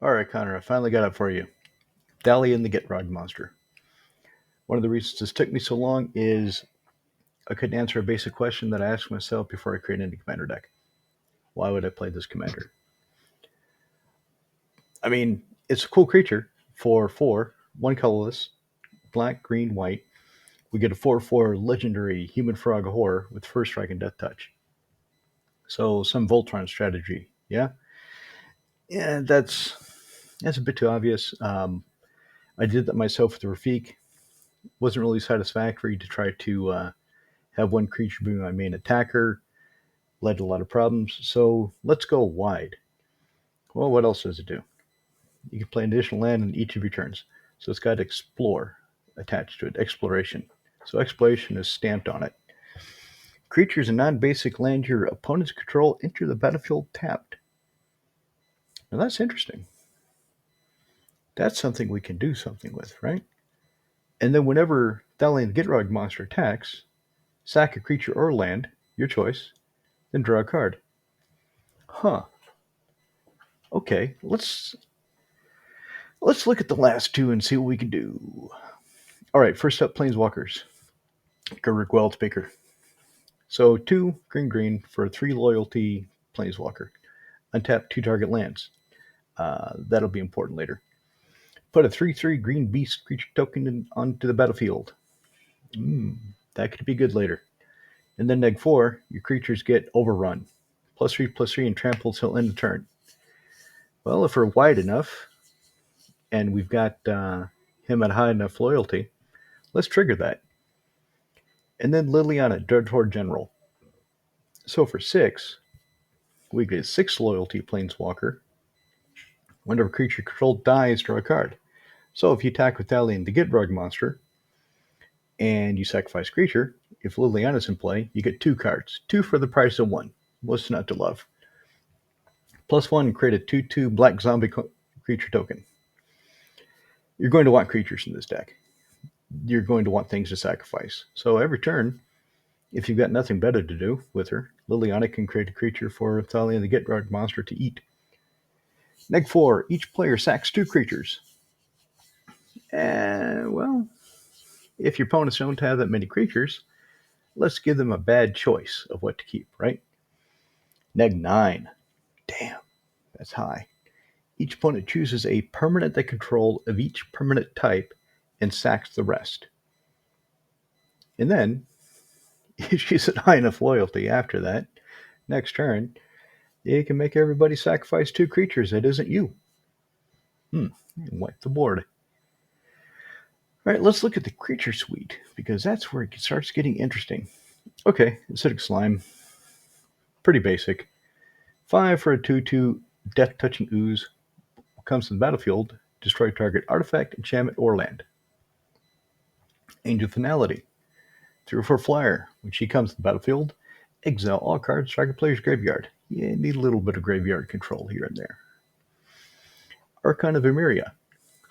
All right, Connor, I finally got it for you. Thalia the Gitrog Monster. One of the reasons this took me so long is I couldn't answer a basic question that I asked myself before I created any commander deck. Why would I play this commander? I mean, it's a cool creature for four, one colorless, black, green, white. We get a 4/4 legendary human frog horror with first strike and death touch. So some Voltron strategy, yeah? Yeah, that's a bit too obvious. I did that myself with the Rafik. Wasn't really satisfactory to try to have one creature be my main attacker. Led to a lot of problems. So let's go wide. Well, what else does it do? You can play an additional land in each of your turns. So it's got explore attached to it, exploration. So exploration is stamped on it. Creatures and non-basic land your opponent's control enter the battlefield tapped. Now that's interesting. That's something we can do something with, right? And then whenever Thalia the Gitrog Monster attacks, sack a creature or land, your choice, then draw a card. Huh. Okay, let's look at the last two and see what we can do. All right, first up, Planeswalkers. Guruk Weldspeaker. So two green green for a three loyalty Planeswalker. Untap two target lands. That'll be important later. Put a 3/3 green beast creature token onto the battlefield. That could be good later. And then neg 4, your creatures get overrun. +3/+3 and trample till end of turn. Well, if we're wide enough and we've got him at high enough loyalty, let's trigger that. And then Liliana, Dreadhorde General. So for 6, we get 6 loyalty Planeswalker. Whenever a creature controlled dies, draw a card. So if you attack with Thalia the Gitrog Monster, and you sacrifice creature, if Liliana's in play, you get 2 cards. 2 for the price of 1. What's not to love? +1, create a 2/2 black zombie creature token. You're going to want creatures in this deck. You're going to want things to sacrifice. So every turn, if you've got nothing better to do with her, Liliana can create a creature for Thalia the Gitrog Monster to eat. Neg 4, each player sacks 2 creatures. Well, if your opponents don't have that many creatures, let's give them a bad choice of what to keep, right? Neg 9. Damn, that's high. Each opponent chooses a permanent they control of each permanent type and sacks the rest. And then, if she's at high enough loyalty after that, next turn, you can make everybody sacrifice 2 creatures that isn't you. Wipe the board. All right, let's look at the creature suite, because that's where it starts getting interesting. Okay, acidic slime. Pretty basic. 5 for a 2/2 death touching ooze. Comes to the battlefield, destroy target artifact, enchantment, or land. Angel Finality. 3 or 4 flyer. When she comes to the battlefield, exile all cards, strike a player's graveyard. You need a little bit of graveyard control here and there. Archon of Emeria.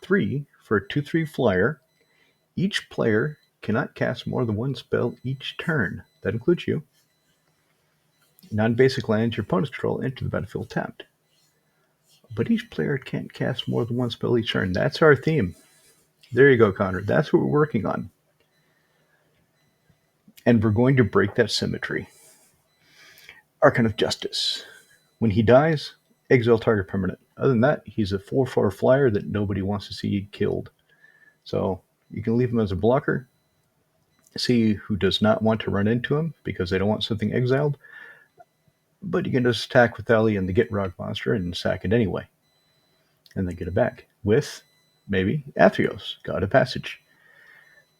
3 for a 2/3 flyer. Each player cannot cast more than one spell each turn. That includes you. Non-basic lands your opponent's control enter the battlefield tapped. But each player can't cast more than one spell each turn. That's our theme. There you go, Connor. That's what we're working on. And we're going to break that symmetry. Archon of Justice. When he dies, exile target permanent. Other than that, he's a 4/4 flyer that nobody wants to see killed. So you can leave him as a blocker. See who does not want to run into him because they don't want something exiled. But you can just attack with Thalia and the Gitrog Monster and sack it anyway. And then get it back with, maybe, Athreos, God of Passage.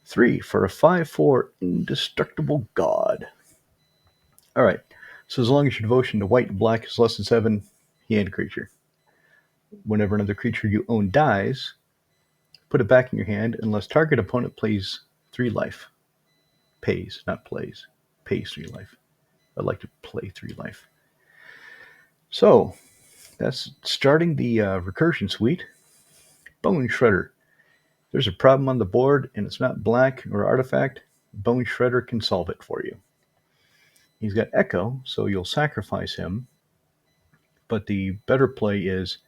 3 for a 5/4 Indestructible God. Alright, so as long as your devotion to white and black is less than 7, he ain't a creature. Whenever another creature you own dies, put it back in your hand unless target opponent plays 3 life. Pays, not plays. Pays 3 life. I'd like to play 3 life. So, that's starting the recursion suite. Bone Shredder. There's a problem on the board and it's not black or artifact. Bone Shredder can solve it for you. He's got Echo, so you'll sacrifice him. But the better play is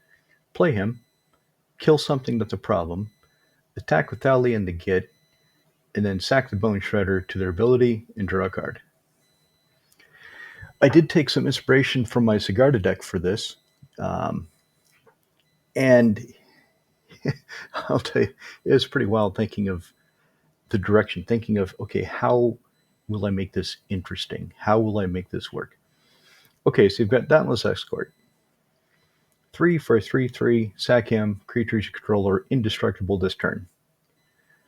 play him, kill something that's a problem, attack with Thalia and the Git, and then sack the Bone Shredder to their ability and draw a card. I did take some inspiration from my Sigarda deck for this, um, and I'll tell you, it was pretty wild thinking of the direction, thinking of, okay, how will I make this interesting? How will I make this work? Okay, so you've got Dauntless Escort. 3 for a 3/3, sack him, creatures you control are indestructible this turn.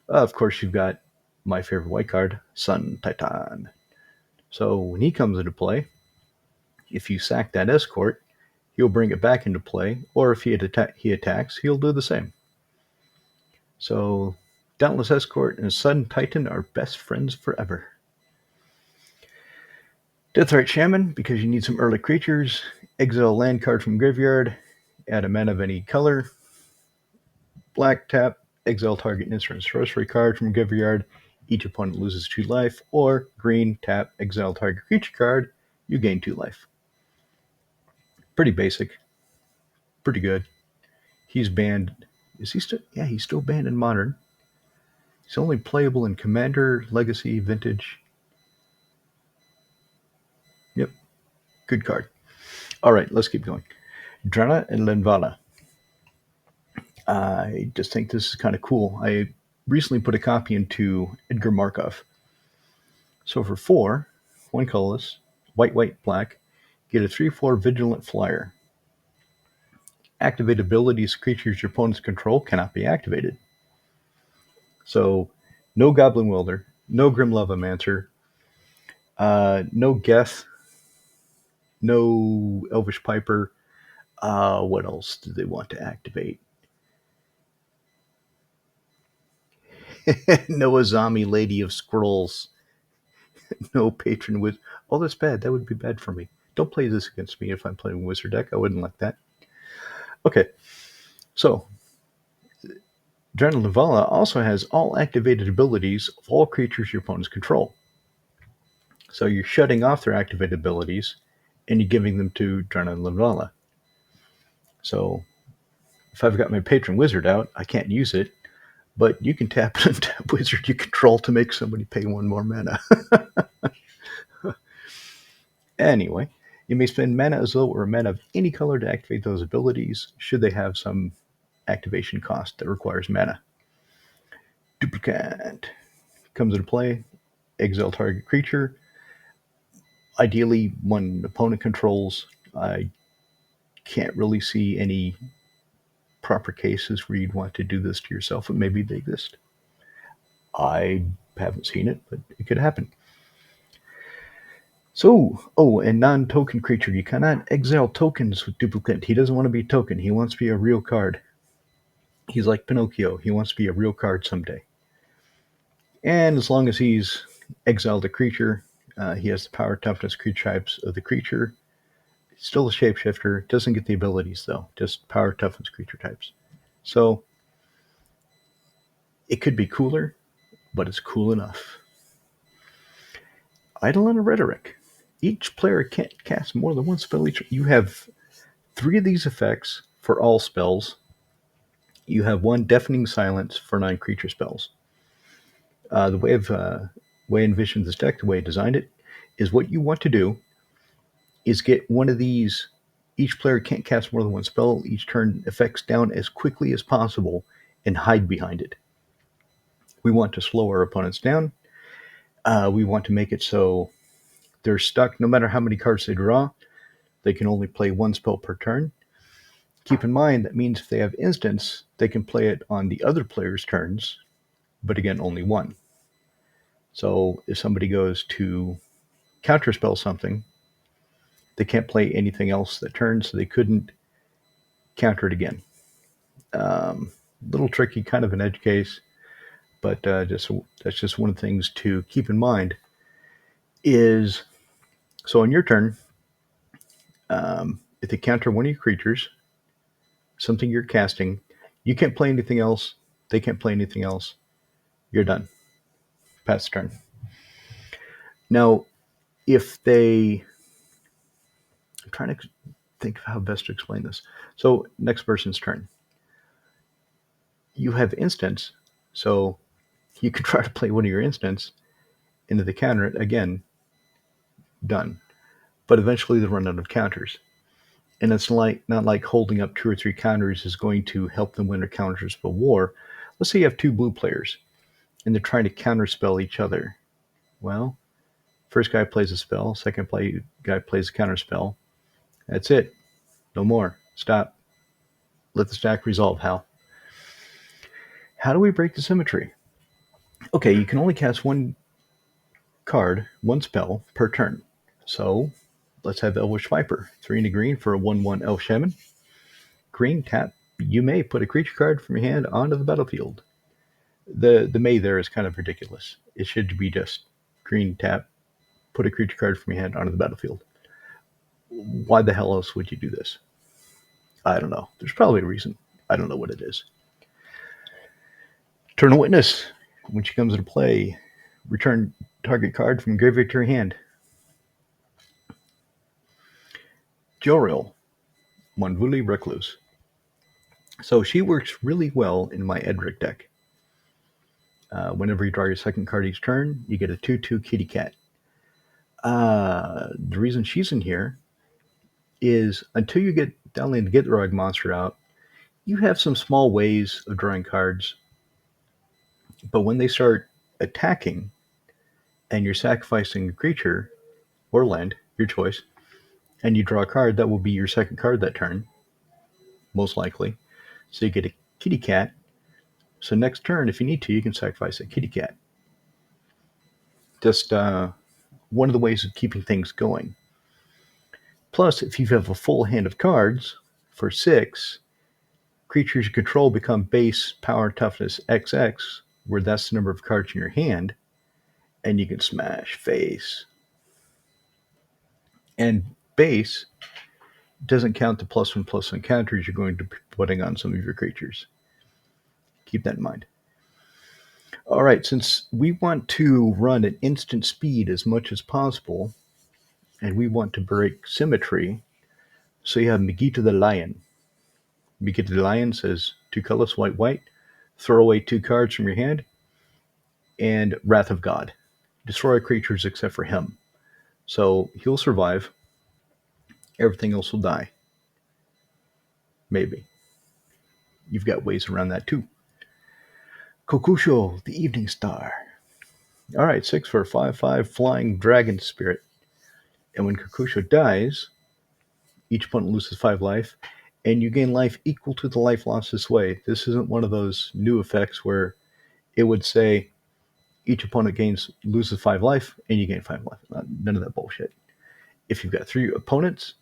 Of course, you've got my favorite white card, Sun Titan. So when he comes into play, if you sack that escort, he'll bring it back into play, or if he attacks, he'll do the same. So Dauntless Escort and Sun Titan are best friends forever. Deathrite Shaman, because you need some early creatures. Exile a land card from graveyard, add a mana of any color. Black tap, exile target instant sorcery card from graveyard, each opponent loses 2 life. Or green tap, exile target creature card, you gain 2 life. Pretty basic, pretty good. He's banned. Is he still? Yeah, he's still banned in Modern. He's only playable in Commander, Legacy, Vintage. Yep, good card. All right, let's keep going. Drana and Linvala. I just think this is kind of cool. I recently put a copy into Edgar Markov. So for 4, 1 colorless, white, white, black, get a 3/4 Vigilant Flyer. Activate abilities creatures your opponents control cannot be activated. So no Goblin Welder, no Grim Levomancer, no Geth, no Elvish Piper. What else do they want to activate? No Azami Lady of Scrolls. No Patron Wizard. Oh, that's bad. That would be bad for me. Don't play this against me if I'm playing Wizard deck. I wouldn't like that. Okay, so Drana Linvala also has all activated abilities of all creatures your opponents control. So you're shutting off their activated abilities and you're giving them to Drana Linvala. So if I've got my Patron Wizard out, I can't use it, but you can tap an untap wizard you control to make somebody pay 1 more mana. Anyway, you may spend mana as though or mana of any color to activate those abilities, should they have some activation cost that requires mana. Duplicate comes into play, exile target creature. Ideally, one opponent controls. I can't really see any proper cases where you'd want to do this to yourself, but maybe they exist. I haven't seen it, but it could happen. So, and non-token creature. You cannot exile tokens with Duplicate. He doesn't want to be a token. He wants to be a real card. He's like Pinocchio. He wants to be a real card someday. And as long as he's exiled a creature, he has the power, toughness, creature types of the creature. Still a shapeshifter. Doesn't get the abilities, though. Just power, toughness, creature types. So, it could be cooler, but it's cool enough. Eidolon of Rhetoric. Each player can't cast more than 1 spell each. You have 3 of these effects for all spells. You have 1 Deafening Silence for 9 creature spells. The way I envisioned this deck, the way I designed it, is what you want to do is get 1 of these. Each player can't cast more than 1 spell each turn effects down as quickly as possible and hide behind it. We want to slow our opponents down. We want to make it so they're stuck no matter how many cards they draw. They can only play 1 spell per turn. Keep in mind, that means if they have instants, they can play it on the other player's turns, but again, only 1. So if somebody goes to counterspell something, they can't play anything else that turns, so they couldn't counter it again. Little tricky, kind of an edge case, but that's just one of the things to keep in mind is, so on your turn, if they counter 1 of your creatures, something you're casting, you can't play anything else, they can't play anything else, you're done. Pass the turn. Now, if they... I'm trying to think of how best to explain this. So, next person's turn. You have instants, so you could try to play one of your instants into the counter it again, done. But eventually they run out of counters. And it's like not like holding up two or three counters is going to help them win their counters of a war. Let's say you have two blue players and they're trying to counterspell each other. Well, first guy plays a spell, guy plays a counterspell. That's it. No more. Stop. Let the stack resolve, Hal. How do we break the symmetry? Okay, you can only cast one card, one spell per turn. So let's have Elvish Viper. 3 and a green for a 1/1 Elf Shaman. Green tap. You may put a creature card from your hand onto the battlefield. The may there is kind of ridiculous. It should be just green tap, put a creature card from your hand onto the battlefield. Why the hell else would you do this? I don't know. There's probably a reason. I don't know what it is. Turn a Witness. When she comes into play, return target card from graveyard to your hand. Joriel, Monvuli Recluse. So she works really well in my Edric deck. Whenever you draw your second card each turn, you get a 2/2 kitty cat. The reason she's in here is until you get Thalia the Gitrog Monster out, you have some small ways of drawing cards. But when they start attacking and you're sacrificing a creature or land, your choice, and you draw a card, that will be your second card that turn, most likely. So you get a kitty cat. So next turn, if you need to, you can sacrifice a kitty cat. Just one of the ways of keeping things going. Plus, if you have a full hand of cards for 6, creatures you control become base, power, toughness, XX, where that's the number of cards in your hand, and you can smash face. And base doesn't count the +1/+1 counters you're going to be putting on some of your creatures. Keep that in mind. All right, since we want to run at instant speed as much as possible, and we want to break symmetry, so you have Megita the Lion. Megita the Lion says 2 colors, white, white. Throw away 2 cards from your hand, and Wrath of God. Destroy creatures except for him. So he'll survive. Everything else will die. Maybe. You've got ways around that too. Kokusho, the Evening Star. All right, 6 for a 5/5 flying dragon spirit. And when Kokusho dies, each opponent loses 5 life, and you gain life equal to the life lost this way. This isn't one of those new effects where it would say each opponent loses 5 life, and you gain 5 life. None of that bullshit. If you've got 3 opponents,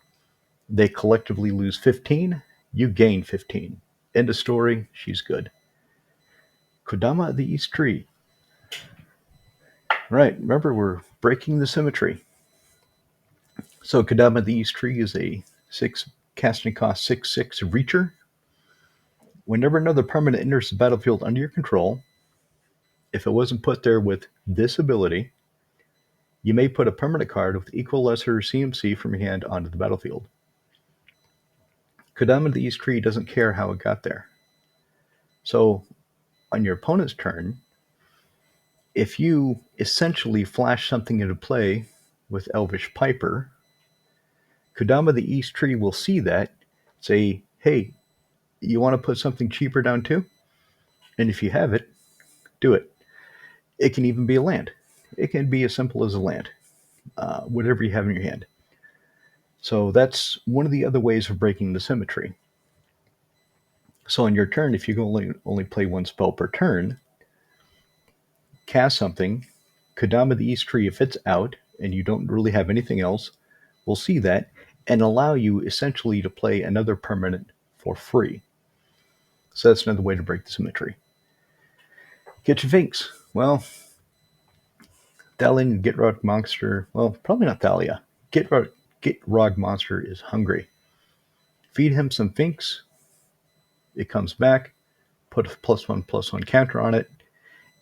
they collectively lose 15, you gain 15. End of story, she's good. Kodama the East Tree. Right, remember we're breaking the symmetry. So Kodama the East Tree is a 6 casting cost 6/6 reacher. Whenever another permanent enters the battlefield under your control, if it wasn't put there with this ability, you may put a permanent card with equal lesser CMC from your hand onto the battlefield. Kodama the East Tree doesn't care how it got there. So on your opponent's turn, if you essentially flash something into play with Elvish Piper, Kodama the East Tree will see that, say, hey, you want to put something cheaper down too? And if you have it, do it. It can even be a land. It can be as simple as a land, whatever you have in your hand. So that's one of the other ways of breaking the symmetry. So on your turn, if you can only play one spell per turn, cast something, Kodama the East Tree, if it's out and you don't really have anything else, will see that and allow you essentially to play another permanent for free. So that's another way to break the symmetry. Kitchen Finks. Well, Thalia Gitrog Monster. Well, probably not Thalia. Gitrog Monster is hungry. Feed him some Finks. It comes back. Put a +1/+1 counter on it.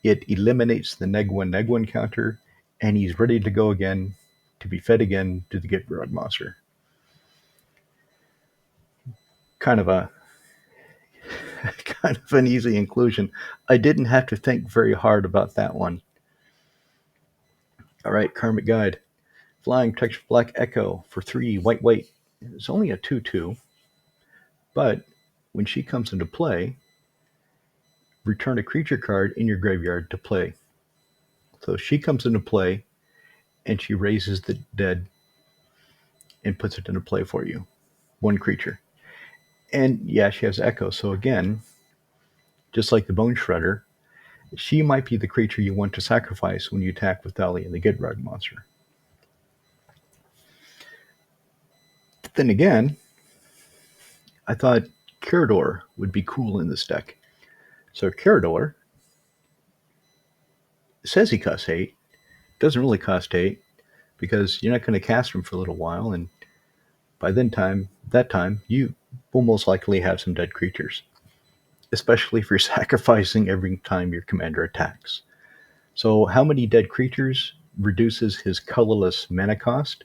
It eliminates the neg1 counter, and he's ready to go again, to be fed again to the Gitrog Monster. Kind of kind of an easy inclusion. I didn't have to think very hard about that one. All right, Karmic Guide. Flying Texture Black Echo for 3 white white. It's only a 2/2, but when she comes into play, return a creature card in your graveyard to play. So she comes into play and she raises the dead and puts it into play for you. One creature. And yeah, she has Echo. So again, just like the Bone Shredder, she might be the creature you want to sacrifice when you attack with Thalia the Gitrog Monster. Then again, I thought Carador would be cool in this deck. So Carador says he costs 8, doesn't really cost 8, because you're not going to cast him for a little while, and by that time, you will most likely have some dead creatures, especially if you're sacrificing every time your commander attacks. So how many dead creatures reduces his colorless mana cost?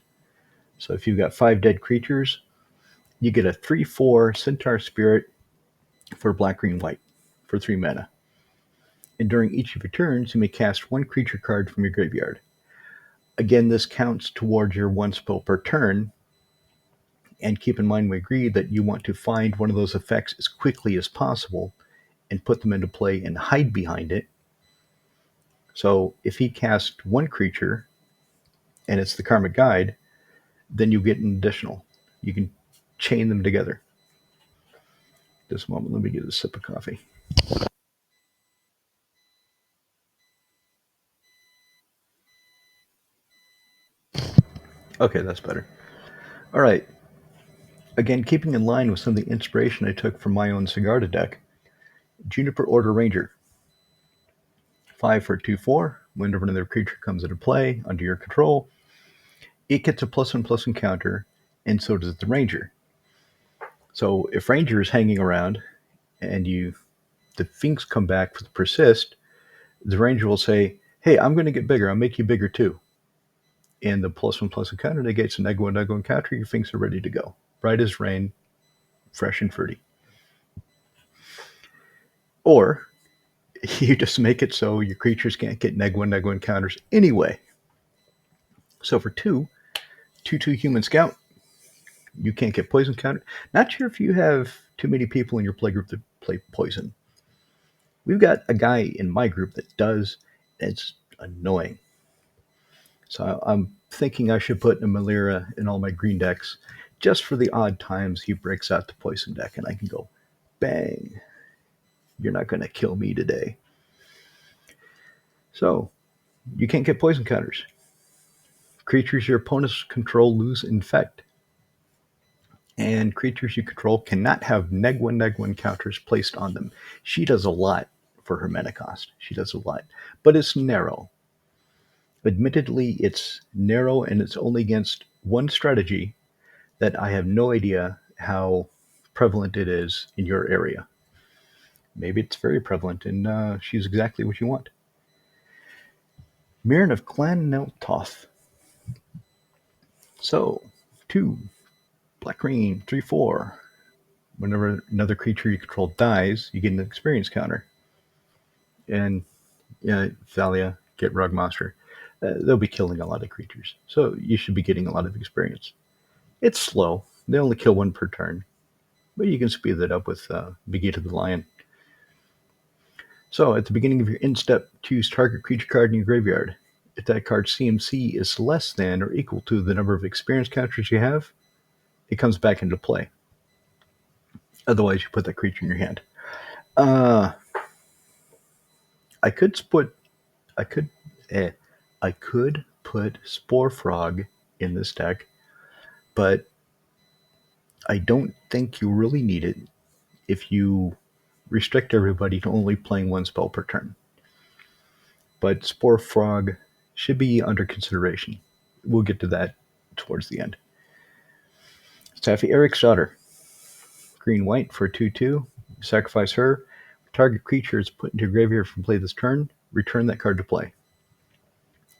So if you've got 5 dead creatures, you get a 3/4 Centaur Spirit for black, green, white for 3 mana. And during each of your turns, you may cast 1 creature card from your graveyard. Again, this counts towards your 1 spell per turn. And keep in mind, we agreed that you want to find one of those effects as quickly as possible and put them into play and hide behind it. So if he casts 1 creature and it's the Karmic Guide, then you get an additional. You can chain them together. Just a moment, let me get a sip of coffee. Okay, that's better. All right. Again, keeping in line with some of the inspiration I took from my own Sigarda deck, Juniper Order Ranger. 5 for 2/4. Whenever another creature comes into play under your control, it gets a +1/+1 counter, and so does the Ranger. So if Ranger is hanging around and the Finks come back with Persist, the Ranger will say, "Hey, I'm going to get bigger. I'll make you bigger too." And the +1/+1 counter negates an egg one counter. Your Finks are ready to go. Bright as rain, fresh and fruity. Or you just make it so your creatures can't get neg one counters anyway. So for 2/2 Human Scout, you can't get poison counter. Not sure if you have too many people in your playgroup that play poison. We've got a guy in my group that does. It's annoying. So I'm thinking I should put a Malira in all my green decks just for the odd times he breaks out the poison deck and I can go, bang, you're not going to kill me today. So you can't get poison counters. Creatures your opponents control lose infect. And creatures you control cannot have neg one counters placed on them. She does a lot for her mana cost. She does a lot. But it's narrow. Admittedly, it's narrow and it's only against one strategy that I have no idea how prevalent it is in your area. Maybe it's very prevalent and she's exactly what you want. Mirren of Clan Neltoth. So, 2 black green, 3/4. Whenever another creature you control dies, you get an experience counter. And yeah, Thalia, Gitrog Monster, they'll be killing a lot of creatures. So you should be getting a lot of experience. It's slow. They only kill 1 per turn. But you can speed that up with Begita the Lion. So at the beginning of your end step, choose target creature card in your graveyard. If that card's CMC is less than or equal to the number of experience counters you have, it comes back into play. Otherwise, you put that creature in your hand. I could put Spore Frog in this deck, but I don't think you really need it if you restrict everybody to only playing 1 spell per turn. But Spore Frog should be under consideration. We'll get to that towards the end. Saphire Daughter. Green-white for 2/2. Sacrifice her. Target creature is put into your graveyard from play this turn. Return that card to play.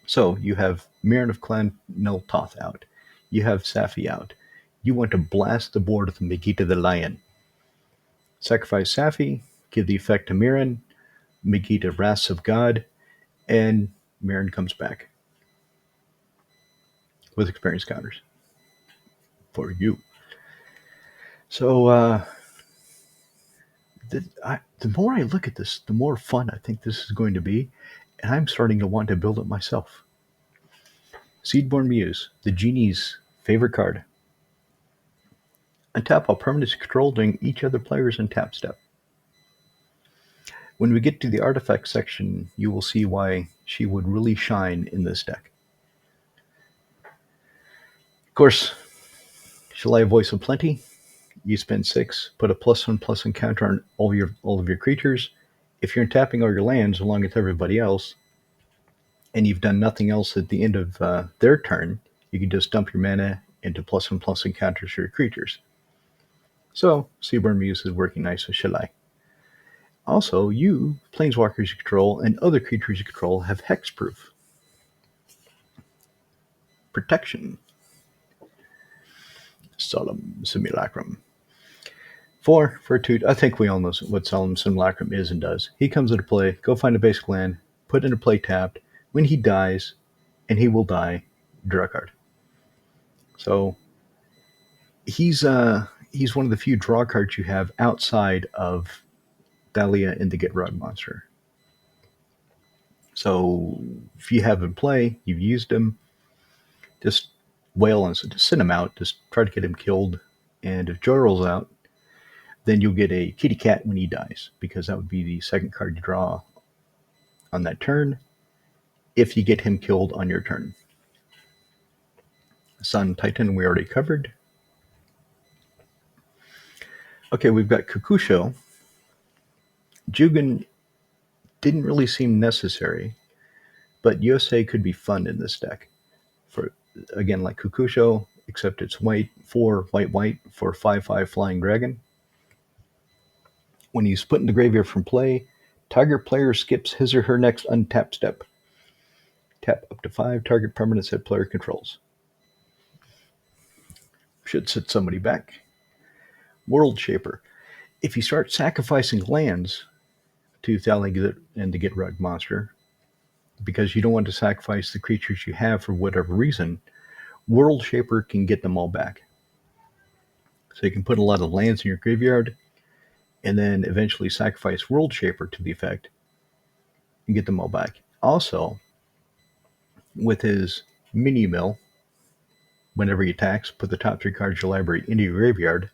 So you have Mirren of Clan Neltoth out. You have Safi out. You want to blast the board with Megita the Lion. Sacrifice Safi, give the effect to Mirren, Megiddo Wraths of God, and Mirren comes back with experience counters for you. So the more I look at this, the more fun I think this is going to be, and I'm starting to want to build it myself. Seedborn Muse, the genie's favorite card. Untap all permanents controlled during each other player's untap step. When we get to the artifact section, you will see why she would really shine in this deck. Of course, Shalai Voice of Plenty. You spend 6, put a +1/+1 counter on all of your creatures. If you're tapping all your lands along with everybody else, and you've done nothing else at the end of their turn, you can just dump your mana into +1/+1 counters for your creatures. So, Seaborn Muse is working nice with Shalai. Also, you, planeswalkers you control, and other creatures you control have hexproof. Protection. Solemn Simulacrum. 4 for 2. I think we all know what Solemn Simulacrum is and does. He comes into play, go find a basic land, put into play tapped. When he dies, and he will die, draw a card. So he's one of the few draw cards you have outside of Thalia and the Gitrog Monster. So if you have him play, you've used him, just wail and just send him out, just try to get him killed. And if Joy rolls out, then you'll get a kitty cat when he dies, because that would be the second card you draw on that turn if you get him killed on your turn. Sun Titan we already covered. Okay, we've got Kukusho. Jugan didn't really seem necessary, but USA could be fun in this deck. For again, like Kukusho, except it's white, 4 white for 5/5 flying dragon. When he's put in the graveyard from play, target player skips his or her next untap step. Tap up to 5 target permanents that player controls. Should set somebody back. World Shaper. If you start sacrificing lands to Thalia and the Gitrog Monster, because you don't want to sacrifice the creatures you have for whatever reason, World Shaper can get them all back. So you can put a lot of lands in your graveyard, and then eventually sacrifice World Shaper to the effect, and get them all back. Also, with his mini mill, whenever he attacks, put the top 3 cards of your library into your graveyard.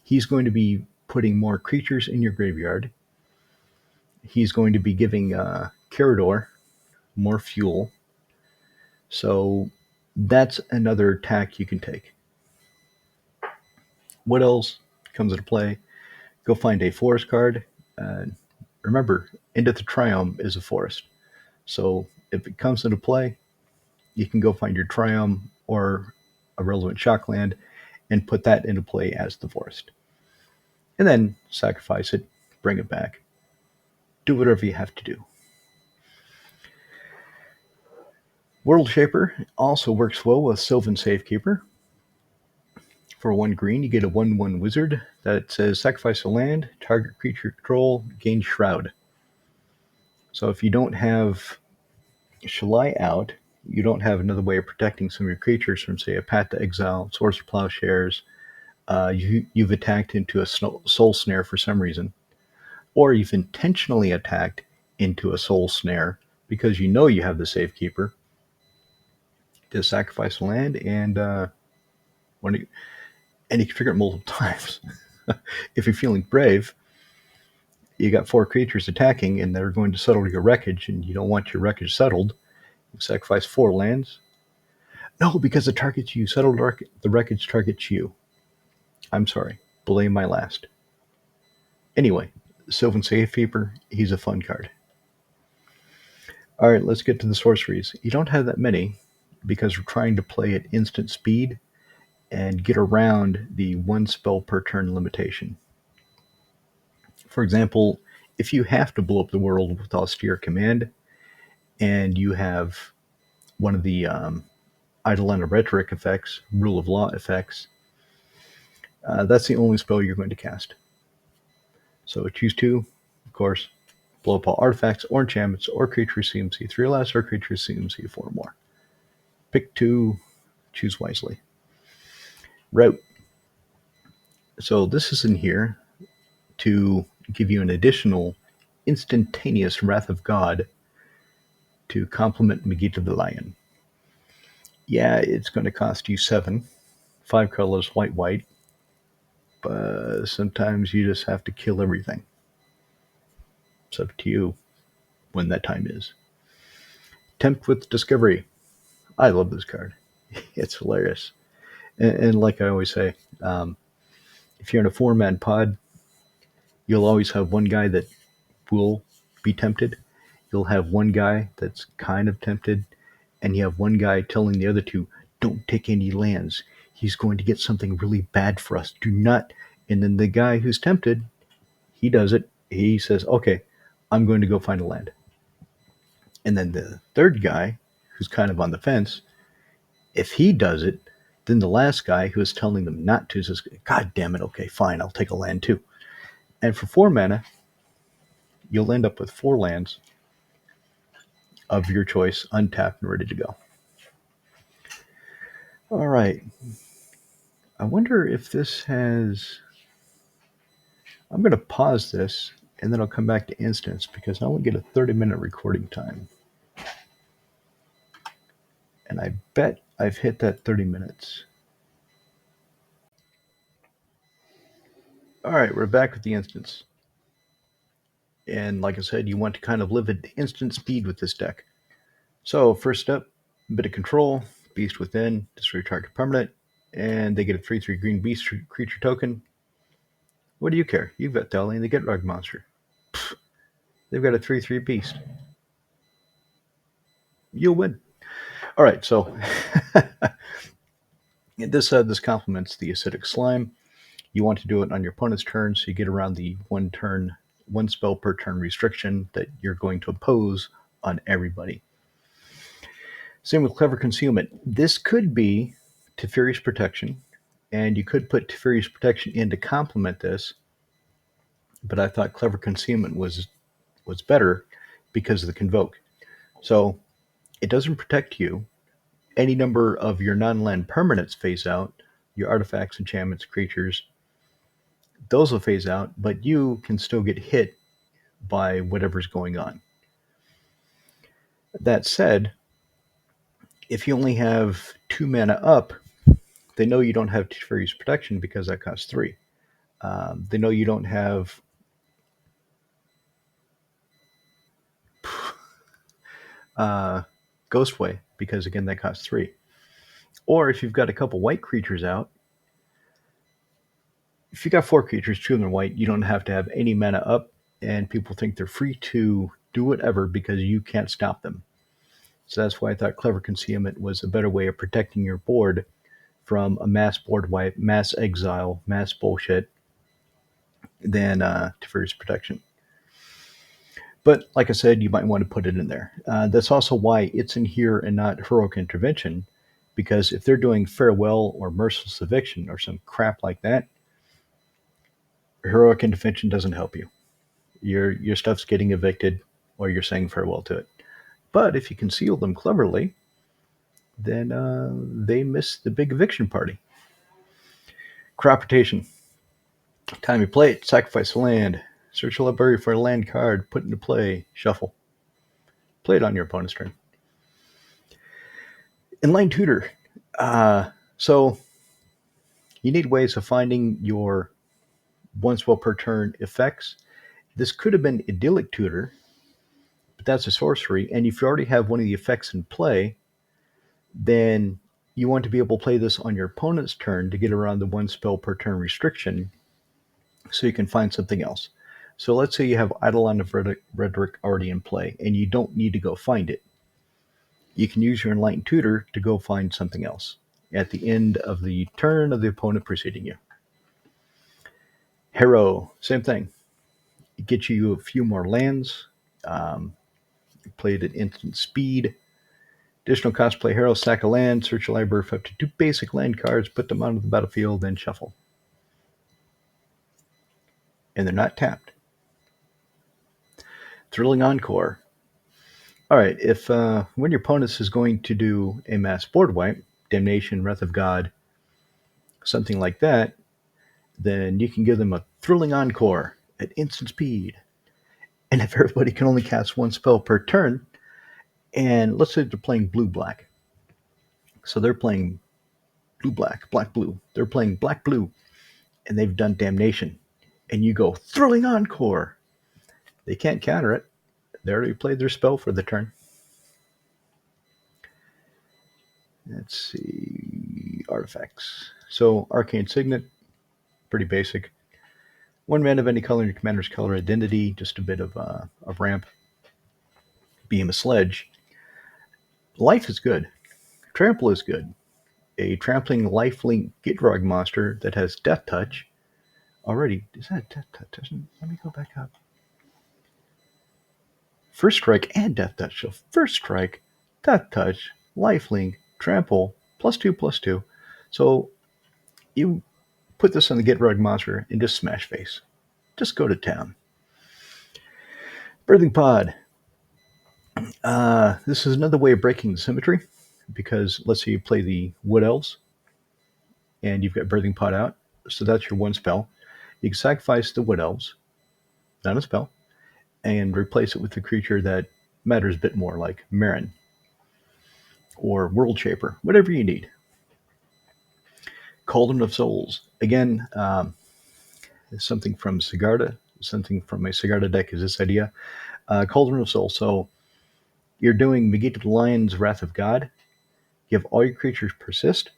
He's going to be putting more creatures in your graveyard. He's going to be giving Carador more fuel. So that's another attack you can take. What else comes into play? Go find a forest card. Remember, End of the Triumph is a forest. So if it comes into play, you can go find your Triumph or a relevant shockland and put that into play as the forest. And then sacrifice it, bring it back. Do whatever you have to do. World Shaper also works well with Sylvan Safekeeper. For 1 green, you get a 1/1 wizard that says sacrifice a land, target creature control, gain Shroud. So if you don't have Shalai out, you don't have another way of protecting some of your creatures from, say, a Path to Exile, Swords of Plowshares. You've attacked into a Soul Snare for some reason, or you've intentionally attacked into a Soul Snare because you know you have the Safekeeper. Just sacrifice a land, and you can trigger it multiple times. If you're feeling brave, you got 4 creatures attacking, and they're going to settle your wreckage, and you don't want your wreckage settled. You sacrifice 4 lands. No, because it targets you. Settled the wreckage targets you. I'm sorry. Blame my last. Anyway, Sylvan Safekeeper, he's a fun card. Alright, let's get to the sorceries. You don't have that many, because we're trying to play at instant speed and get around the 1 spell per turn limitation. For example, if you have to blow up the world with Austere Command, and you have one of the Eidolon of Rhetoric effects, Rule of Law effects, that's the only spell you're going to cast. So choose 2, of course. Blow up all artifacts or enchantments or creatures CMC 3 or less or creatures CMC 4 or more. Pick 2, choose wisely. Route. So this is in here to give you an additional instantaneous Wrath of God to complement Megiddo the Lion. Yeah, it's going to cost you 7. 5 colors, white, white. But sometimes you just have to kill everything. It's up to you when that time is. Tempt with Discovery. I love this card. It's hilarious. And like I always say, if you're in a 4-man pod, you'll always have one guy that will be tempted. You'll have one guy that's kind of tempted. And you have one guy telling the other two, don't take any lands. He's going to get something really bad for us. Do not. And then the guy who's tempted, he does it. He says, okay, I'm going to go find a land. And then the third guy, who's kind of on the fence, if he does it, then the last guy who is telling them not to says, God damn it, okay, fine, I'll take a land too. And for 4 mana, you'll end up with 4 lands of your choice, untapped and ready to go. All right. I wonder if this has... I'm going to pause this, and then I'll come back to instance, because I only get a 30-minute recording time. And I bet I've hit that 30 minutes. All right, we're back with the instance. And like I said, you want to kind of live at instant speed with this deck. So first up, a bit of control, Beast Within, destroy target permanent, and they get a 3/3 green beast creature token. What do you care? You've got Thalia the Gitrog Monster. Pfft, they've got a 3/3 beast. You'll win. All right, so this complements the Acidic Slime. You want to do it on your opponent's turn, so you get around the one spell per turn restriction that you're going to impose on everybody. Same with Clever Concealment. This could be Teferi's Protection, and you could put Teferi's Protection in to complement this, but I thought Clever Concealment was better because of the Convoke. So it doesn't protect you. Any number of your non-land permanents phase out, your artifacts, enchantments, creatures, those will phase out, but you can still get hit by whatever's going on. That said, if you only have 2 mana up, they know you don't have Teferi's Protection because that costs 3. They know you don't have Ghostway because, again, that costs 3. Or if you've got a couple white creatures out, if you got 4 creatures, 2 of them are white, you don't have to have any mana up, and people think they're free to do whatever because you can't stop them. So that's why I thought Clever Concealment was a better way of protecting your board from a mass board wipe, mass exile, mass bullshit than Teferi's Protection. But like I said, you might want to put it in there. That's also why it's in here and not Heroic Intervention, because if they're doing Farewell or Merciless Eviction or some crap like that, Heroic Intervention doesn't help you. Your stuff's getting evicted or you're saying farewell to it. But if you conceal them cleverly, then they miss the big eviction party. Crop rotation. Time you play it, sacrifice a land. Search a library for a land card, put into play, shuffle. Play it on your opponent's turn. Inline Tutor. So you need ways of finding your one spell per turn effects. This could have been Idyllic Tutor, but that's a sorcery. And if you already have one of the effects in play, then you want to be able to play this on your opponent's turn to get around the one spell per turn restriction so you can find something else. So let's say you have Eidolon of Rhetoric already in play, and you don't need to go find it. You can use your Enlightened Tutor to go find something else at the end of the turn of the opponent preceding you. Harrow, same thing. It gets you a few more lands. Play it at instant speed. Additional cost, play Harrow, sack a land, search a library for up to 2 basic land cards, put them onto the battlefield, then shuffle. And they're not tapped. Thrilling Encore. All right, if when your opponent is going to do a mass board wipe, Damnation, Wrath of God, something like that, then you can give them a Thrilling Encore at instant speed. And if everybody can only cast one spell per turn, and let's say they're playing blue-black, so they're playing blue-black, black-blue, they're playing black-blue, and they've done Damnation, and you go Thrilling Encore. They can't counter it. They already played their spell for the turn. Let's see. Artifacts. So, Arcane Signet, pretty basic. 1 mana of any color in your commander's color identity, just a bit of ramp. Beam a Sledge. Life is good. Trample is good. A trampling lifelink Gitrog monster that has Death Touch. Already, is that Death Touch? Let me go back up. First Strike and Death Touch. So First Strike, Death Touch, Lifelink, Trample, +2/+2. So you put this on the Gitrog monster and just smash face. Just go to town. Birthing Pod. This is another way of breaking the symmetry, because let's say you play the Wood Elves and you've got Birthing Pod out, so that's your one spell. You can sacrifice the Wood Elves, not a spell, and replace it with a creature that matters a bit more, like Marin or World Shaper, whatever you need. Cauldron of Souls. Again, something from Sigarda. Something from my Sigarda deck is this idea. Cauldron of Souls. So you're doing Megiddo the Lion's Wrath of God. You have all your creatures persist.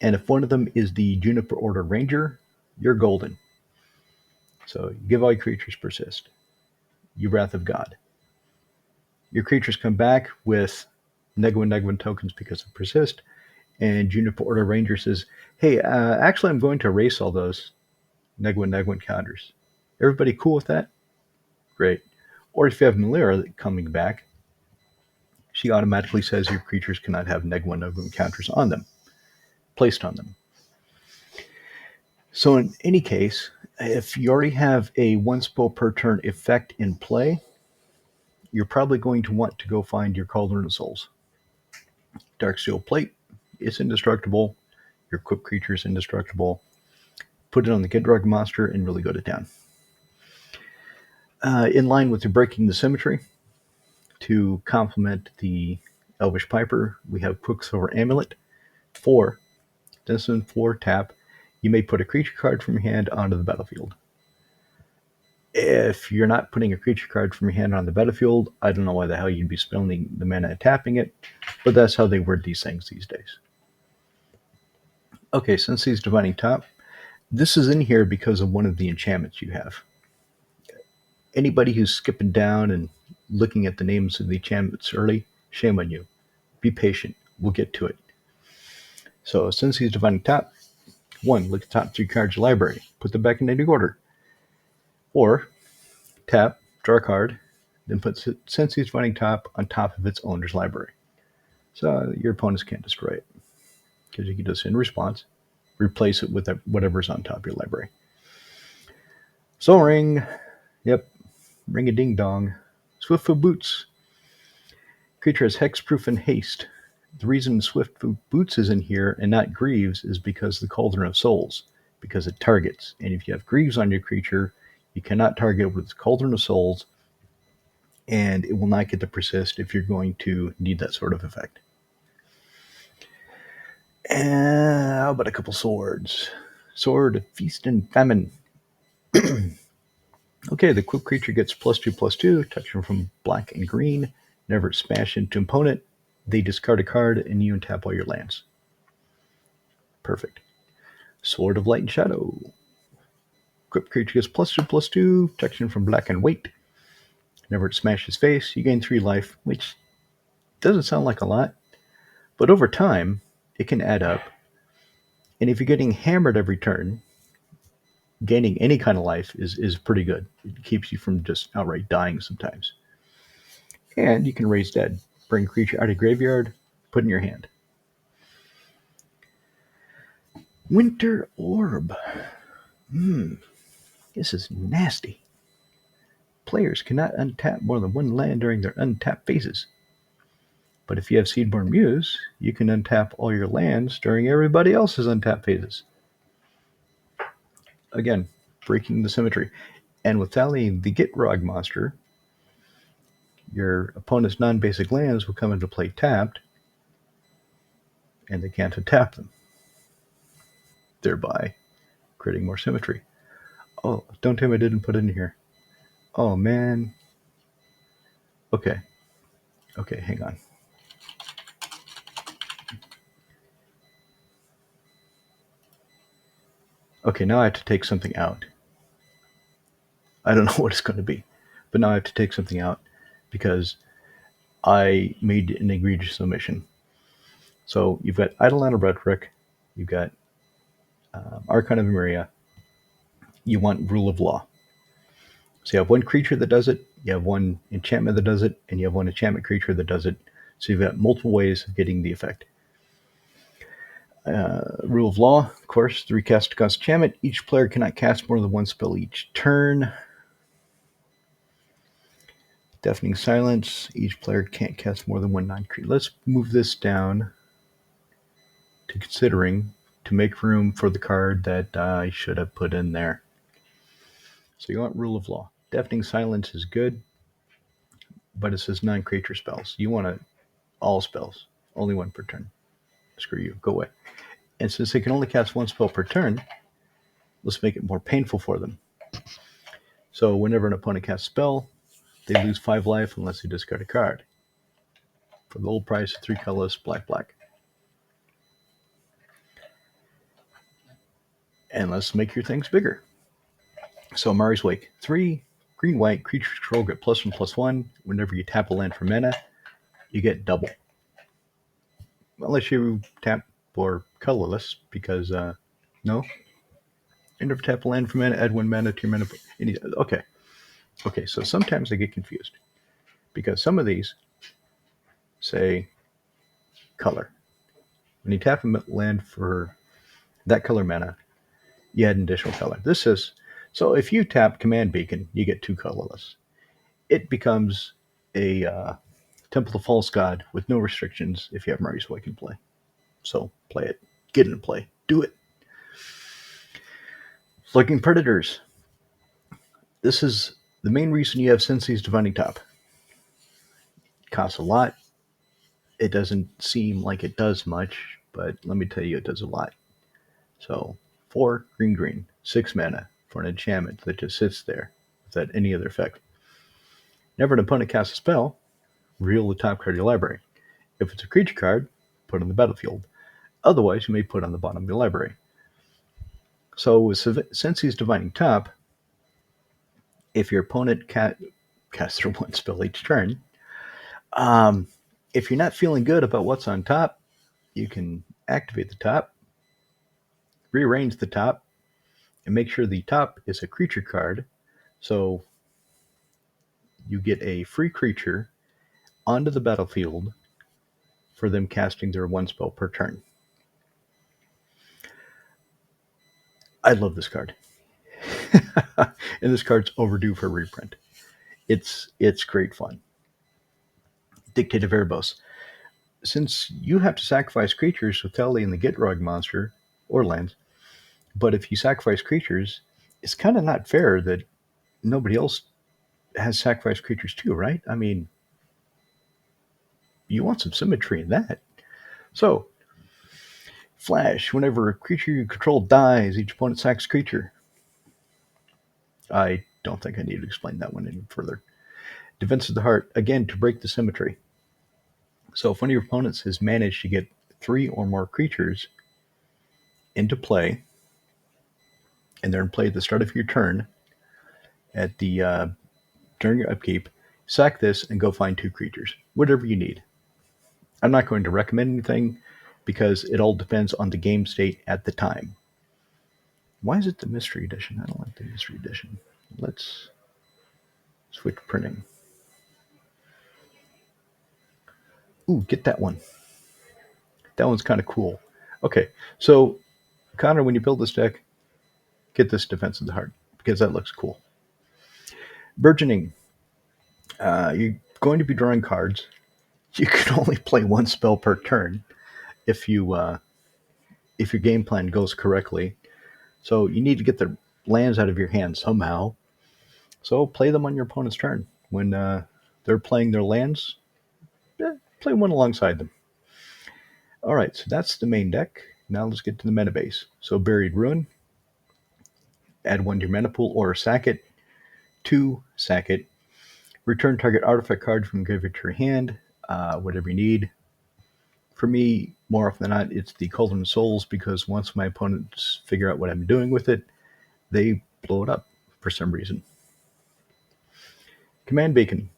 And if one of them is the Juniper Order Ranger, you're golden. So you give all your creatures persist. You Wrath of God. Your creatures come back with Negwin tokens because of persist. And Juniper Order Ranger says, hey, actually I'm going to erase all those Negwin counters. Everybody cool with that? Great. Or if you have Melira coming back, she automatically says your creatures cannot have Negwin counters on them, placed on them. So in any case, if you already have a one spell per turn effect in play, you're probably going to want to go find your Cauldron of Souls. Darksteel Plate is indestructible. Your equipped creature is indestructible. Put it on the Gitrog monster and really go to town. In line with the Breaking the Symmetry, to complement the Elvish Piper, we have Quicksilver Amulet. 4. This is 4 tap. You may put a creature card from your hand onto the battlefield. If you're not putting a creature card from your hand on the battlefield, I don't know why the hell you'd be spending the mana and tapping it, but that's how they word these things these days. Okay, since he's Divining Top, this is in here because of one of the enchantments you have. Anybody who's skipping down and looking at the names of the enchantments early, shame on you. Be patient. We'll get to it. So, since he's Divining Top, 1, look at the top 3 cards of your library. Put them back in any order. Or, tap, draw a card, then put Sensi's Divining Top on top of its owner's library. So your opponents can't destroy it. Because you can just, in response, replace it with whatever's on top of your library. Soul Ring. Yep. Ring a ding dong. Swiftfoot Boots. Creature has hexproof and haste. The reason Swiftfoot Boots is in here and not Greaves is because the Cauldron of Souls. Because it targets. And if you have Greaves on your creature, you cannot target with Cauldron of Souls, and it will not get to persist if you're going to need that sort of effect. And how about a couple swords? Sword, Feast and Famine. Okay, the equipped creature gets +2/+2, touching from black and green. Whenever it's smashed into an opponent, they discard a card and you untap all your lands. Perfect. Sword of Light and Shadow. Equipped creature gets +2/+2, touching from black and white. Whenever it smashes face, you gain 3 life, which doesn't sound like a lot, but over time, it can add up. And if you're getting hammered every turn, gaining any kind of life is pretty good. It keeps you from just outright dying sometimes. And you can raise dead. Bring a creature out of graveyard, put in your hand. Winter Orb. This is nasty. Players cannot untap more than one land during their untap phases. But if you have Seedborn Muse, you can untap all your lands during everybody else's untap phases. Again, breaking the symmetry. And with Thalia the Gitrog Monster, your opponent's non-basic lands will come into play tapped, and they can't untap them, thereby creating more symmetry. Oh, don't tell me I didn't put it in here. Oh, man. Okay, hang on. Okay, now I have to take something out. I don't know what it's going to be, but now I have to take something out because I made an egregious omission. So you've got Eidolon of Rhetoric, you've got Archon of Emeria, you want Rule of Law. So you have one creature that does it, you have one enchantment that does it, and you have one enchantment creature that does it. So you've got multiple ways of getting the effect. Rule of Law, of course, 3 cast to cost enchantment. Each player cannot cast more than one spell each turn. Deafening Silence, each player can't cast more than one non-creature. Let's move this down to considering to make room for the card that I should have put in there. So you want Rule of Law. Deafening Silence is good, but it says non-creature spells. You want all spells, only one per turn. Screw you, go away. And since they can only cast one spell per turn, let's make it more painful for them. So whenever an opponent casts a spell, they lose 5 life unless they discard a card. For the low price of 3 colorless, black. And let's make your things bigger. So Mari's Wake, 3 green-white creature control get +1/+1. Whenever you tap a land for mana, you get double. Unless you tap for colorless, because no, you never tap a land for mana. Add 1 mana to your mana. Okay. So sometimes I get confused because some of these say color. When you tap a land for that color mana, you add an additional color. This is so if you tap Command Beacon, you get 2 colorless. It becomes a Temple of False God with no restrictions if you have Mari's Wake in play. So play it. Get it in play. Do it. Slugging Predators. This is the main reason you have Sensei's Divining Top. It costs a lot. It doesn't seem like it does much, but let me tell you, it does a lot. So 4 green, 6 mana for an enchantment that just sits there without any other effect. Whenever an opponent casts a spell, reveal the top card of your library. If it's a creature card, put it on the battlefield. Otherwise, you may put it on the bottom of your library. So with Sensei's Divining Top, if your opponent casts their 1 spell each turn, if you're not feeling good about what's on top, you can activate the top, rearrange the top, and make sure the top is a creature card. So you get a free creature onto the battlefield for them casting their 1 spell per turn. I love this card. And this card's overdue for reprint. It's great fun. Dictate of Erebos. Since you have to sacrifice creatures with Thalia and the Gitrog Monster, or lands, but if you sacrifice creatures, it's kind of not fair that nobody else has sacrificed creatures too, right? I mean, you want some symmetry in that. So, Flash, whenever a creature you control dies, each opponent sacks a creature. I don't think I need to explain that one any further. Defense of the Heart, again, to break the symmetry. So if one of your opponents has managed to get 3 or more creatures into play, and they're in play at the start of your turn, at the during your upkeep, sack this and go find 2 creatures, whatever you need. I'm not going to recommend anything because it all depends on the game state at the time. Why is it the Mystery Edition? I don't like the Mystery Edition. Let's switch printing. Ooh, get that one. That one's kind of cool. Okay, so Connor, when you build this deck, get this Defense of the Heart because that looks cool. Burgeoning. You're going to be drawing cards. You can only play one spell per turn if if your game plan goes correctly. So you need to get the lands out of your hand somehow. So play them on your opponent's turn. When they're playing their lands, play one alongside them. All right, so that's the main deck. Now let's get to the meta base. So Buried Ruin, add one to your mana pool or sack it. Two, sack it. Return target artifact card from graveyard to your hand, whatever you need. For me, more often than not, it's the Cauldron of Souls because once my opponents figure out what I'm doing with it, they blow it up for some reason. Command Beacon.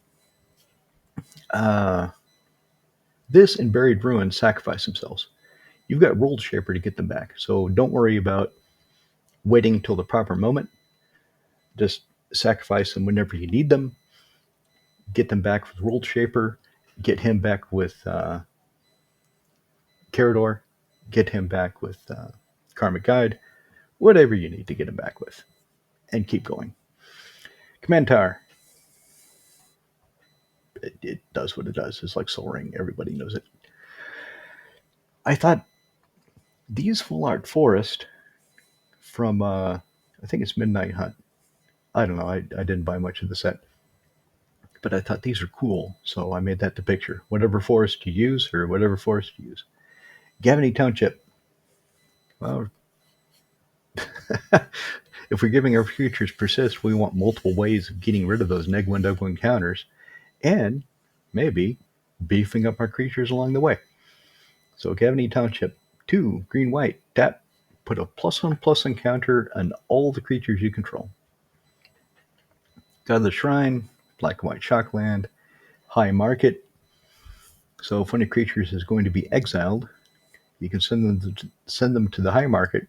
This and Buried Ruin sacrifice themselves. You've got World Shaper to get them back, so don't worry about waiting until the proper moment. Just sacrifice them whenever you need them. Get them back with World Shaper. Get him back with Carador. Get him back with Karmic Guide. Whatever you need to get him back with. And keep going. Command Tower. It does what it does. It's like Soul Ring. Everybody knows it. I thought these Full Art Forest from, I think it's Midnight Hunt. I don't know. I didn't buy much of the set. But I thought these are cool, so I made that the picture. Whatever forest you use, or whatever forest you use. Gavany Township. Well, if we're giving our creatures persist, we want multiple ways of getting rid of those neg 1 dug 1 counters, and maybe beefing up our creatures along the way. So Gavany Township, 2 green white, tap, put a +1/+1 counter on all the creatures you control. God of the Shrine, black and white shockland, high market. So if one of your creatures is going to be exiled, you can send them to the high market.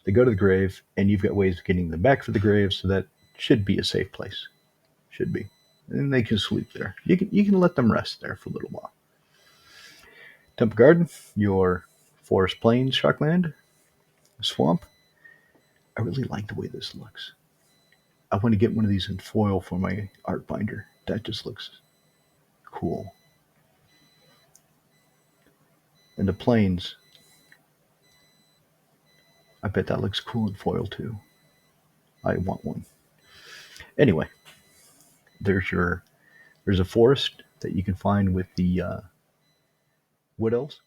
They go to the grave, and you've got ways of getting them back for the grave, so that should be a safe place. Should be. And they can sleep there. You can let them rest there for a little while. Temple Garden, your forest plains shockland, swamp. I really like the way this looks. I want to get one of these in foil for my art binder. That just looks cool. And the plains, I bet that looks cool in foil too. I want one. Anyway, there's a forest that you can find with the wood elves.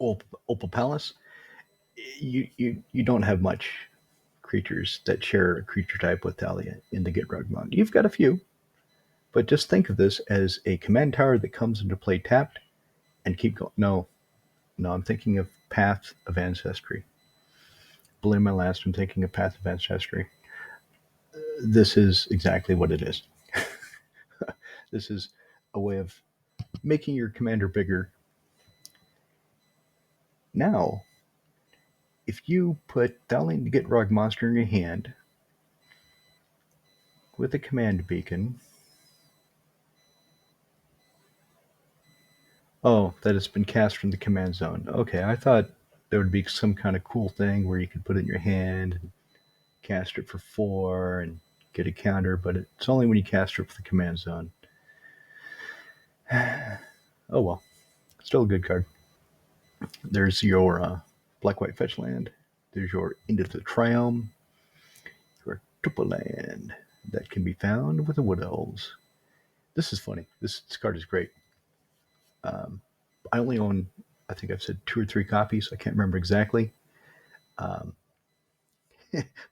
Opal Palace. You don't have much creatures that share a creature type with Thalia in the Gitrog Monster. You've got a few, but just think of this as a command tower that comes into play tapped and keep going. No, I'm thinking of Path of Ancestry. Blame my last. I'm thinking of Path of Ancestry. This is exactly what it is. This is a way of making your commander bigger. Now, if you put Thalia the Gitrog Monster in your hand with a command beacon, oh, that it's been cast from the command zone. Okay, I thought there would be some kind of cool thing where you could put it in your hand and cast it for 4 and get a counter, but it's only when you cast it for the command zone. Oh well, still a good card. There's your black-white fetch land. There's your Into the Triumph, your triple land that can be found with the Wood Elves. This is funny. This card is great. I only own, I think I've said 2 or 3 copies. I can't remember exactly. Um,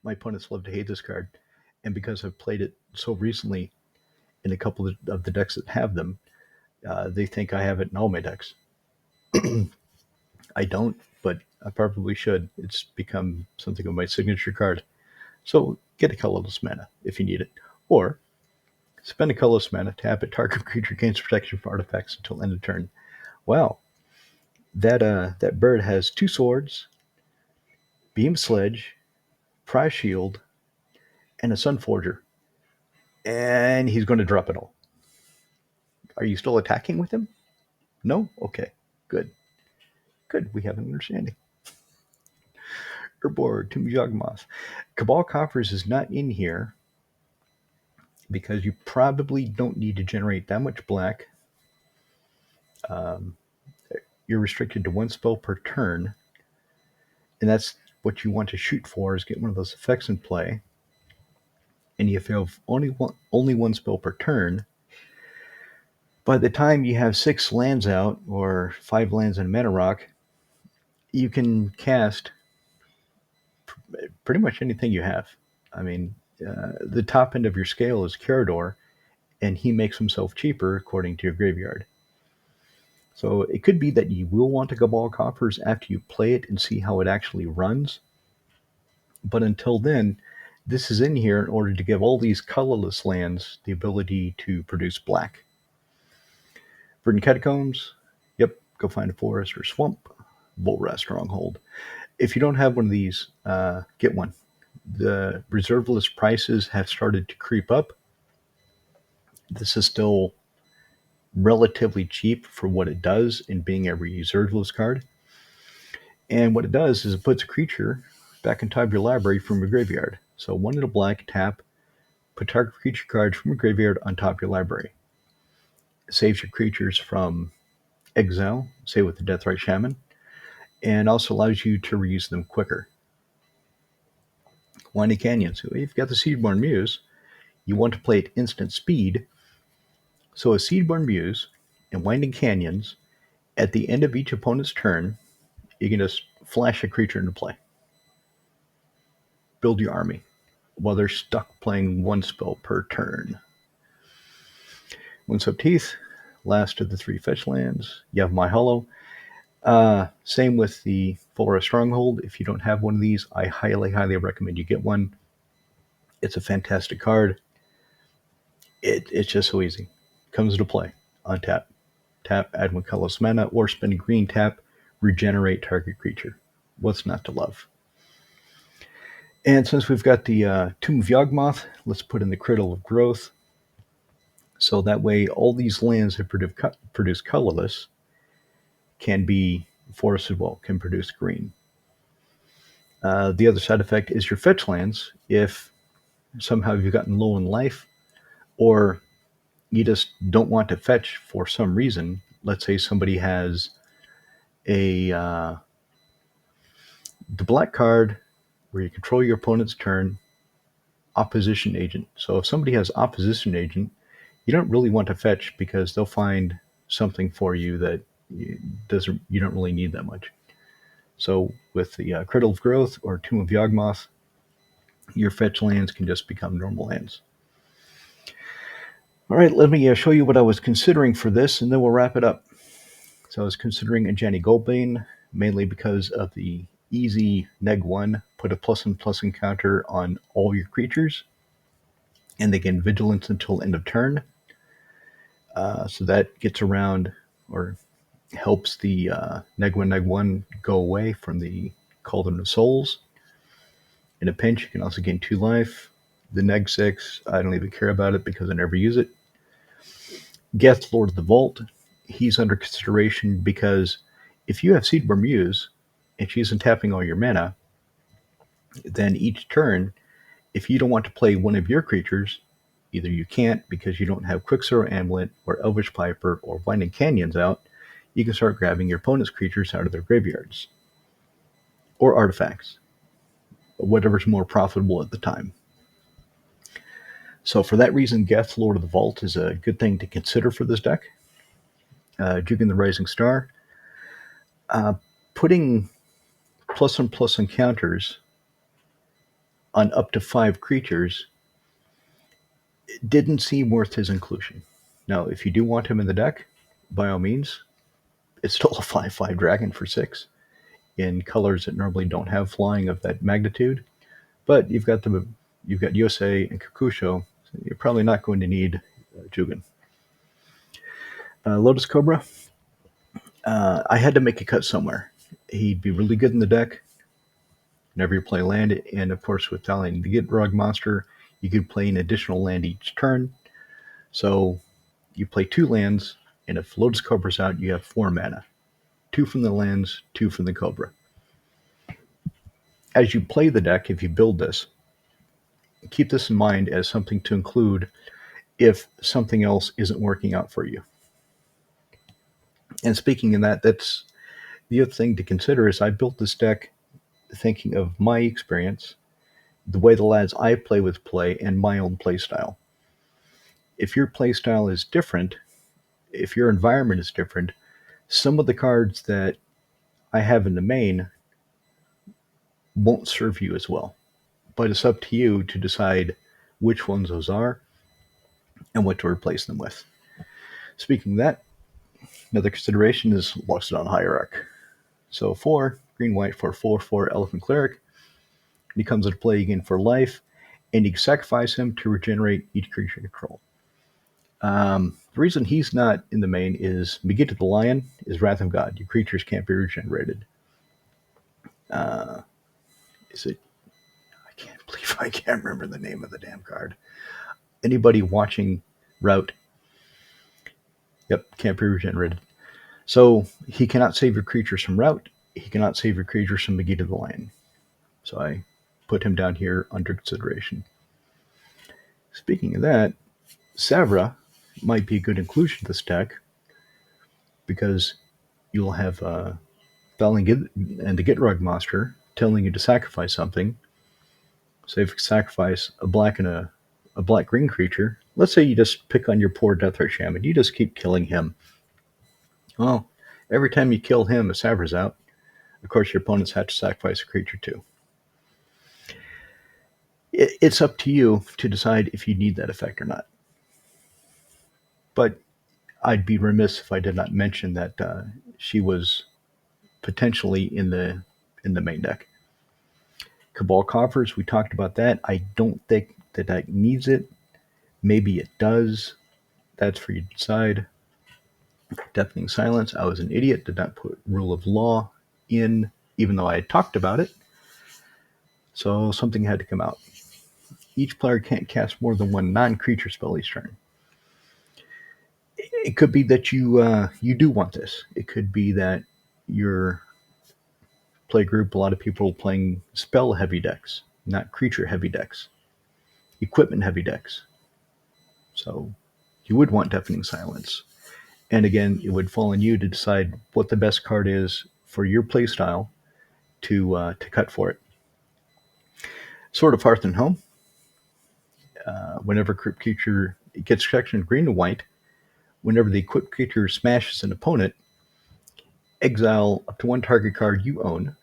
my opponents love to hate this card, and because I've played it so recently in a couple of the decks that have them, they think I have it in all my decks. I don't, but I probably should. It's become something of my signature card. So get a colorless mana if you need it, or spend a colorless mana, tap it, target creature gains protection from artifacts until end of turn. Wow, that bird has 2 swords, beam sledge, prize shield, and a sun forger, and he's going to drop it all. Are you still attacking with him? No? Okay, good. We have an understanding. Herbor, Tomb Jogmoth. Cabal Coffers is not in here because you probably don't need to generate that much black. Um, you're restricted to one spell per turn, and that's what you want to shoot for, is get one of those effects in play. And if you have only one spell per turn, by the time you have 6 lands out, or 5 lands and a mana rock, you can cast pretty much anything you have. I mean, the top end of your scale is Carador, and he makes himself cheaper according to your graveyard. So it could be that you will want to Cabal Coffers after you play it and see how it actually runs. But until then, this is in here in order to give all these colorless lands the ability to produce black. Verdant Catacombs, yep, go find a forest or swamp. Volrath Stronghold. If you don't have one of these, get one. The reserve list prices have started to creep up. This is still relatively cheap for what it does in being a reserve list card. And what it does is it puts a creature back on top of your library from your graveyard. So 1 in a black, tap, put target creature cards from your graveyard on top of your library. It saves your creatures from exile, say with the Deathrite Shaman, and also allows you to reuse them quicker. Winding Canyon. So if you've got the Seedborn Muse, you want to play at instant speed. So a Seedborn Muse and Winding Canyons, at the end of each opponent's turn, you can just flash a creature into play. Build your army while they're stuck playing one spell per turn. Windswept Heath, last of the 3 fetch lands. You have My Hollow. Same with the Forest Stronghold. If you don't have one of these, I highly, highly recommend you get one. It's a fantastic card. It's just so easy. Comes into play. Untap. Tap, add 1 colorless mana, or spend a green, tap, regenerate target creature. What's not to love? And since we've got the Tomb of Yawgmoth, let's put in the Cradle of Growth. So that way all these lands that produce colorless can be forested, well, can produce green. The other side effect is your fetch lands. If somehow you've gotten low in life, or you just don't want to fetch for some reason, let's say somebody has the black card where you control your opponent's turn, Opposition Agent. So if somebody has Opposition Agent, you don't really want to fetch because they'll find something for you that you don't really need that much. So with the Cradle of Growth or Tomb of Yawgmoth, your fetch lands can just become normal lands. All right, let me show you what I was considering for this, and then we'll wrap it up. So I was considering Ajani Goldbane, mainly because of the easy neg1, put a +1/+1 encounter on all your creatures, and they gain vigilance until end of turn. So that gets around, or helps the neg1 go away from the Cauldron of Souls. In a pinch, you can also gain 2 life. The neg6, I don't even care about it because I never use it. Geth, Lord of the Vault, he's under consideration because if you have Seedborn Muse and she's tapping all your mana, then each turn, if you don't want to play one of your creatures, either you can't because you don't have Quicksilver Amulet or Elvish Piper or Winding Canyons out, you can start grabbing your opponent's creatures out of their graveyards. Or artifacts. Whatever's more profitable at the time. So for that reason, Geth, Lord of the Vault is a good thing to consider for this deck. Jukin the Rising Star. Putting +1/+1 encounters on up to 5 creatures didn't seem worth his inclusion. Now, if you do want him in the deck, by all means, it's still a 5/5 dragon for 6 in colors that normally don't have flying of that magnitude. But you've got Yosei and Kakusho, so you're probably not going to need Jugen. Lotus Cobra, I had to make a cut somewhere. He'd be really good in the deck whenever you play land, and of course with Thalia the Gitrog Monster, you could play an additional land each turn. So you play 2 lands, and if Lotus Cobra's out, you have 4 mana. 2 from the lands, 2 from the Cobra. As you play the deck, if you build this, keep this in mind as something to include if something else isn't working out for you. And speaking of that, that's the other thing to consider is I built this deck thinking of my experience, the way the lads I play with play, and my own play style. If your play style is different, if your environment is different, some of the cards that I have in the main won't serve you as well. But it's up to you to decide which ones those are and what to replace them with. Speaking of that, another consideration is Loxodon Hierarch. So 4 green white for 4/4 Elephant Cleric. He comes into play again for life, and you can sacrifice him to regenerate each creature you control. The reason he's not in the main is Megiddo the Lion is Wrath of God. Your creatures can't be regenerated. Uh, is it? I can't believe I can't remember the name of the damn card. Anybody watching Route? Yep, can't be regenerated. So he cannot save your creatures from Route. He cannot save your creatures from Megiddo the Lion. So I put him down here under consideration. Speaking of that, Saphire might be a good inclusion to this deck because you'll have Thalia and the Gitrog Monster telling you to sacrifice something. So if you sacrifice a black and a black green creature, let's say you just pick on your poor Deathray Shaman, you just keep killing him. Well, every time you kill him, a Saphire's out. Of course, your opponents have to sacrifice a creature too. It's up to you to decide if you need that effect or not. But I'd be remiss if I did not mention that she was potentially in the main deck. Cabal Coffers, we talked about that. I don't think the deck needs it. Maybe it does. That's for you to decide. Deafening Silence, I was an idiot, did not put Rule of Law in, even though I had talked about it. So something had to come out. Each player can't cast more than one non-creature spell each turn. It could be that you do want this. It could be that your play group, a lot of people playing spell-heavy decks, not creature-heavy decks, equipment-heavy decks. So you would want Deafening Silence. And again, it would fall on you to decide what the best card is for your playstyle to cut for it. Sword of Hearth and Home. Whenever creature gets protection green and white, whenever the equipped creature smashes an opponent, exile up to one target card you own.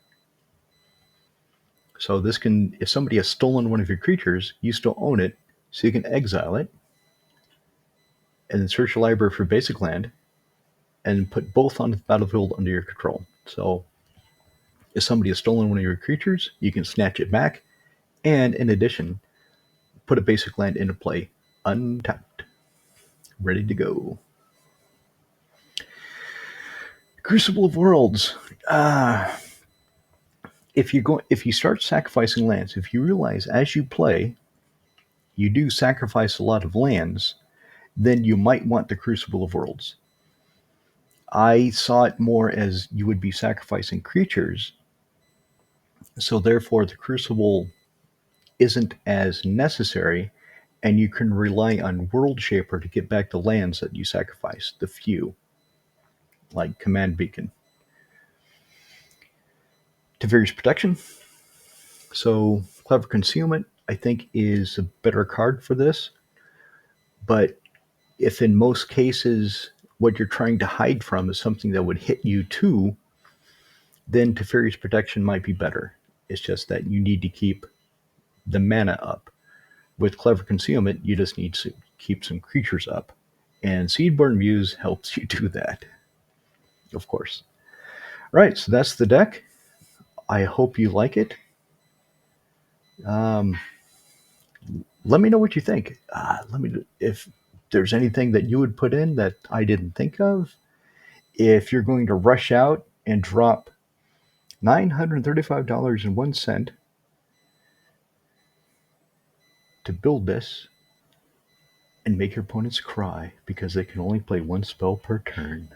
So this can, if somebody has stolen one of your creatures, you still own it, so you can exile it, and then search your library for basic land, and put both on the battlefield under your control. So if somebody has stolen one of your creatures, you can snatch it back, and in addition, put a basic land into play, untapped, ready to go. Crucible of Worlds. If you start sacrificing lands, if you realize as you play, you do sacrifice a lot of lands, then you might want the Crucible of Worlds. I saw it more as you would be sacrificing creatures, so therefore the Crucible isn't as necessary, and you can rely on World Shaper to get back the lands that you sacrificed, the few, like Command Beacon. Teferi's Protection. So Clever Concealment, I think, is a better card for this, but if in most cases what you're trying to hide from is something that would hit you too, then Teferi's Protection might be better. It's just that you need to keep the mana up. With Clever Concealment, you just need to keep some creatures up. And Seedborn Muse helps you do that, of course. Right, so that's the deck. I hope you like it. Let me know what you think. If there's anything that you would put in that I didn't think of. If you're going to rush out and drop $935.01 to build this and make your opponents cry because they can only play one spell per turn.